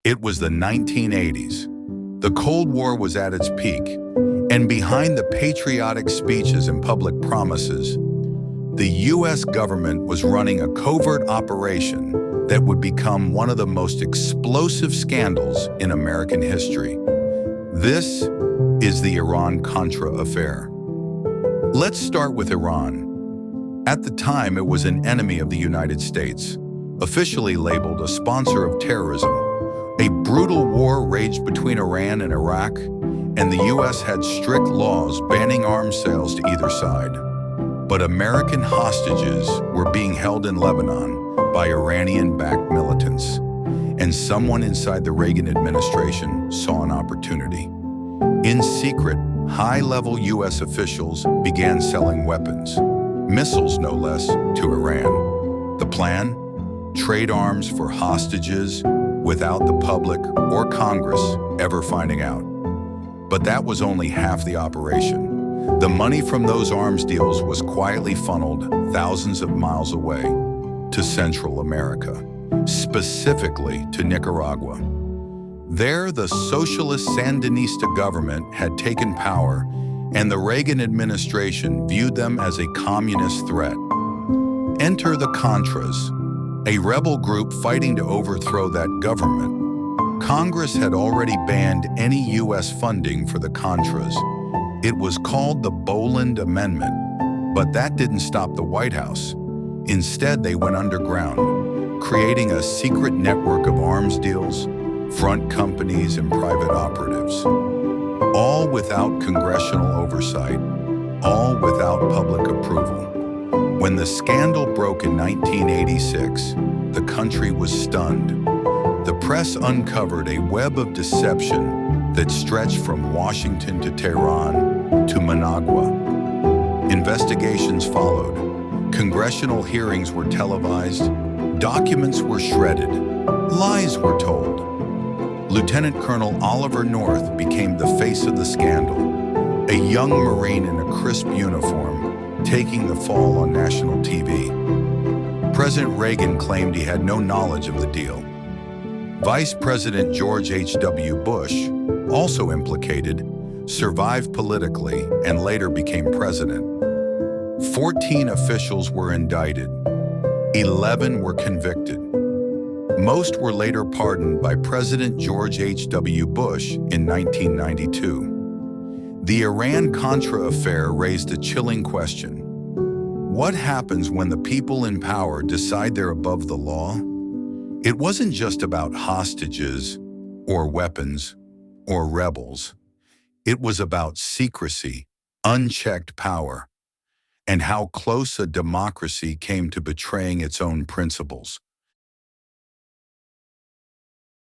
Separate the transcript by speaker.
Speaker 1: It was the 1980s. The Cold War was at its peak, and behind the patriotic speeches and public promises, the U.S. government was running a covert operation that would become one of the most explosive scandals in American history. This is the Iran-Contra affair. Let's start with Iran. At the time, it was an enemy of the United States, officially labeled a sponsor of terrorism. A brutal war raged between Iran and Iraq, and the U.S. had strict laws banning arms sales to either side. But American hostages were being held in Lebanon by Iranian-backed militants, and someone inside the Reagan administration saw an opportunity. In secret, high-level U.S. officials began selling weapons, missiles no less, to Iran. The plan? Trade arms for hostages without the public or Congress ever finding out. But that was only half the operation. The money from those arms deals was quietly funneled thousands of miles away to Central America, specifically to Nicaragua. There, the socialist Sandinista government had taken power, and the Reagan administration viewed them as a communist threat. Enter the Contras, a rebel group fighting to overthrow that government. Congress had already banned any U.S. funding for the Contras. It was called the Boland Amendment, but that didn't stop the White House. Instead, they went underground, creating a secret network of arms deals, front companies, and private operatives. All without congressional oversight, all without public approval. When the scandal broke in 1986, the country was stunned. The press uncovered a web of deception that stretched from Washington to Tehran to Managua. Investigations followed. Congressional hearings were televised. Documents were shredded. Lies were told. Lieutenant Colonel Oliver North became the face of the scandal, a young Marine in a crisp uniform, taking the fall on national TV. President Reagan claimed he had no knowledge of the deal. Vice President George H.W. Bush, also implicated, survived politically and later became president. 14 officials were indicted. 11 were convicted. Most were later pardoned by President George H.W. Bush in 1992. The Iran-Contra affair raised a chilling question. What happens when the people in power decide they're above the law? It wasn't just about hostages, or weapons, or rebels. It was about secrecy, unchecked power, and how close a democracy came to betraying its own principles.